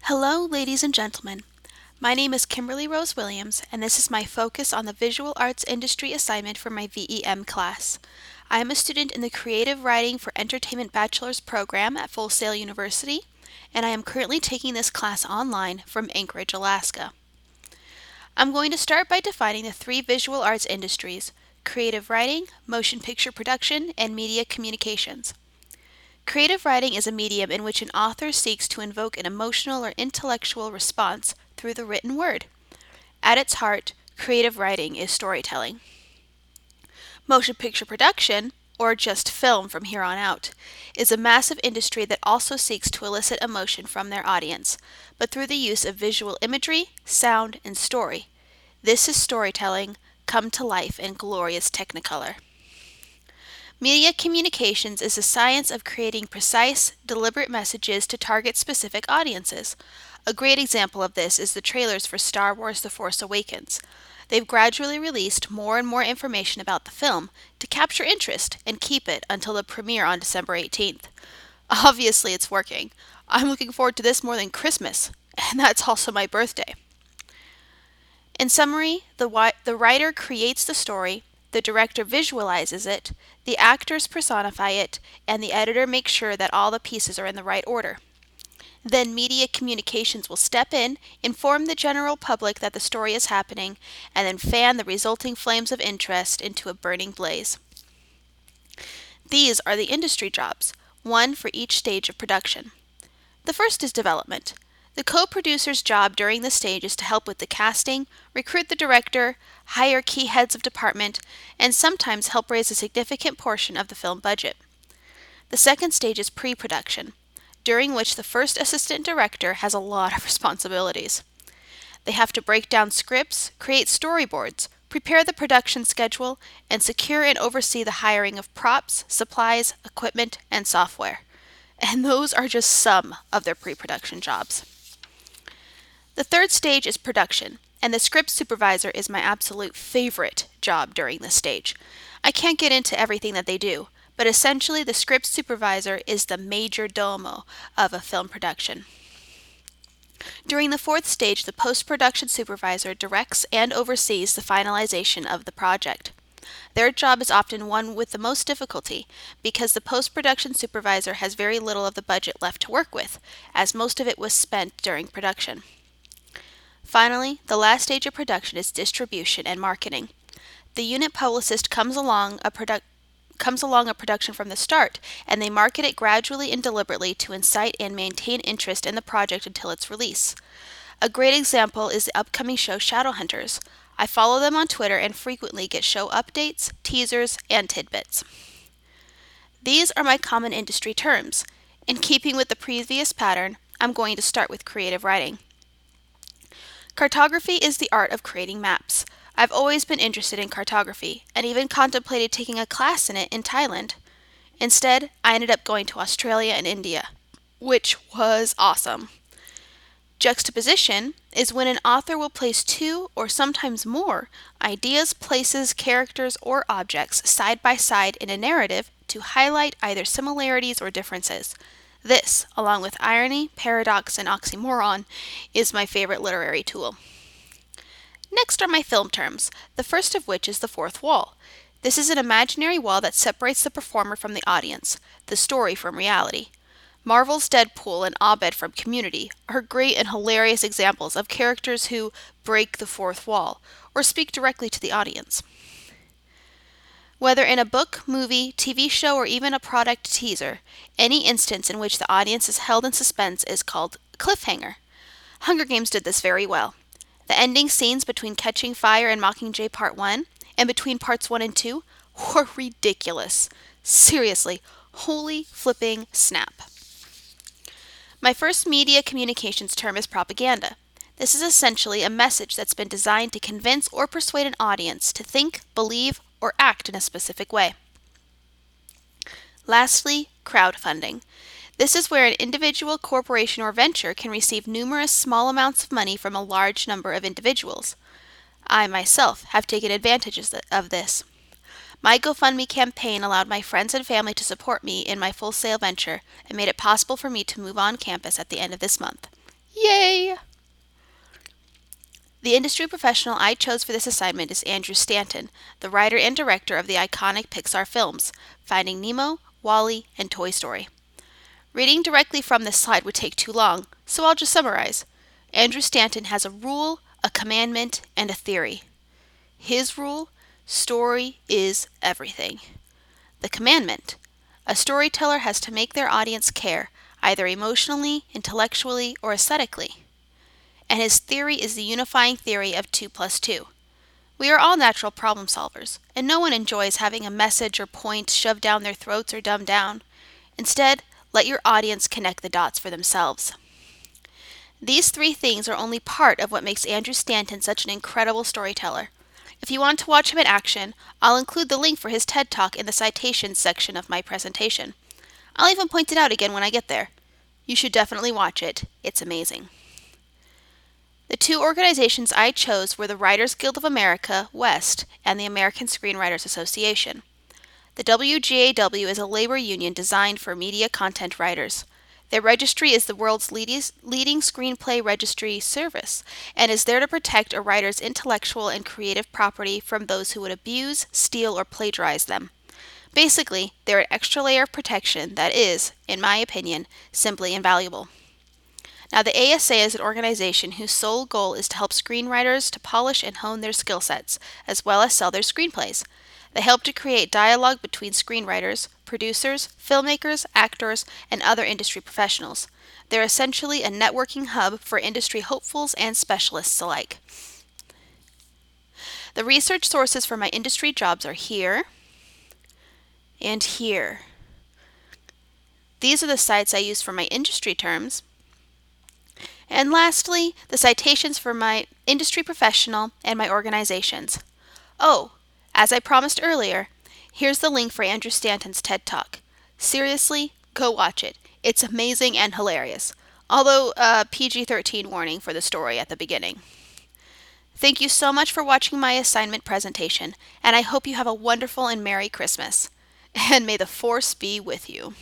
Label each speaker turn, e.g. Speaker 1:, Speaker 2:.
Speaker 1: Hello, ladies and gentlemen. My name is Kimberly Rose Williams, and this is my focus on the visual arts industry assignment for my VEM class. I am a student in the Creative Writing for Entertainment Bachelor's program at Full Sail University, and I am currently taking this class online from Anchorage, Alaska. I'm going to start by defining the three visual arts industries: creative writing, motion picture production, and media communications. Creative writing is a medium in which an author seeks to invoke an emotional or intellectual response through the written word. At its heart, creative writing is storytelling. Motion picture production, or just film from here on out, is a massive industry that also seeks to elicit emotion from their audience, but through the use of visual imagery, sound, and story. This is storytelling come to life in glorious technicolor. Media communications is the science of creating precise, deliberate messages to target specific audiences. A great example of this is the trailers for Star Wars The Force Awakens. They've gradually released more and more information about the film to capture interest and keep it until the premiere on December 18th. Obviously, it's working. I'm looking forward to this more than Christmas, and that's also my birthday. In summary, the writer creates the story, the director visualizes it, the actors personify it, and the editor makes sure that all the pieces are in the right order. Then media communications will step in, inform the general public that the story is happening, and then fan the resulting flames of interest into a burning blaze. These are the industry jobs, one for each stage of production. The first is development. The co-producer's job during this stage is to help with the casting, recruit the director, hire key heads of department, and sometimes help raise a significant portion of the film budget. The second stage is pre-production, during which the first assistant director has a lot of responsibilities. They have to break down scripts, create storyboards, prepare the production schedule, and secure and oversee the hiring of props, supplies, equipment, and software. And those are just some of their pre-production jobs. The third stage is production, and the script supervisor is my absolute favorite job during this stage. I can't get into everything that they do, but essentially the script supervisor is the major domo of a film production. During the fourth stage, the post-production supervisor directs and oversees the finalization of the project. Their job is often one with the most difficulty because the post-production supervisor has very little of the budget left to work with, as most of it was spent during production. Finally, the last stage of production is distribution and marketing. The unit publicist comes along a production from the start, and they market it gradually and deliberately to incite and maintain interest in the project until its release. A great example is the upcoming show Shadowhunters. I follow them on Twitter and frequently get show updates, teasers, and tidbits. These are my common industry terms. In keeping with the previous pattern, I'm going to start with creative writing. Cartography is the art of creating maps. I've always been interested in cartography and even contemplated taking a class in it in Thailand. Instead, I ended up going to Australia and India, which was awesome. Juxtaposition is when an author will place two or sometimes more ideas, places, characters, or objects side by side in a narrative to highlight either similarities or differences. This, along with irony, paradox, and oxymoron, is my favorite literary tool. Next are my film terms, the first of which is the fourth wall. This is an imaginary wall that separates the performer from the audience, the story from reality. Marvel's Deadpool and Abed from Community are great and hilarious examples of characters who break the fourth wall, or speak directly to the audience. Whether in a book, movie, TV show, or even a product teaser, any instance in which the audience is held in suspense is called cliffhanger. Hunger Games did this very well. The ending scenes between Catching Fire and Mockingjay Part 1 and between Parts 1 and 2 were ridiculous. Seriously, holy flipping snap. My first media communications term is propaganda. This is essentially a message that's been designed to convince or persuade an audience to think, believe, or act in a specific way. Lastly, crowdfunding. This is where an individual, corporation, or venture can receive numerous small amounts of money from a large number of individuals. I myself have taken advantage of this. My GoFundMe campaign allowed my friends and family to support me in my Full Sail venture and made it possible for me to move on campus at the end of this month. Yay! The industry professional I chose for this assignment is Andrew Stanton, the writer and director of the iconic Pixar films, Finding Nemo, WALL-E, and Toy Story. Reading directly from this slide would take too long, so I'll just summarize. Andrew Stanton has a rule, a commandment, and a theory. His rule: story is everything. The commandment: a storyteller has to make their audience care, either emotionally, intellectually, or aesthetically. And his theory is the unifying theory of 2 plus 2. We are all natural problem solvers, and no one enjoys having a message or point shoved down their throats or dumbed down. Instead, let your audience connect the dots for themselves. These three things are only part of what makes Andrew Stanton such an incredible storyteller. If you want to watch him in action, I'll include the link for his TED Talk in the citations section of my presentation. I'll even point it out again when I get there. You should definitely watch it. It's amazing. The two organizations I chose were the Writers Guild of America, West, and the American Screenwriters Association. The WGAW is a labor union designed for media content writers. Their registry is the world's leading screenplay registry service and is there to protect a writer's intellectual and creative property from those who would abuse, steal, or plagiarize them. Basically, they're an extra layer of protection that is, in my opinion, simply invaluable. Now, the ASA is an organization whose sole goal is to help screenwriters to polish and hone their skill sets, as well as sell their screenplays. They help to create dialogue between screenwriters, producers, filmmakers, actors, and other industry professionals. They're essentially a networking hub for industry hopefuls and specialists alike. The research sources for my industry jobs are here and here. These are the sites I use for my industry terms. And lastly, the citations for my industry professional and my organizations. Oh, as I promised earlier, here's the link for Andrew Stanton's TED Talk. Seriously, go watch it. It's amazing and hilarious. Although PG-13 warning for the story at the beginning. Thank you so much for watching my assignment presentation, and I hope you have a wonderful and Merry Christmas. And may the Force be with you.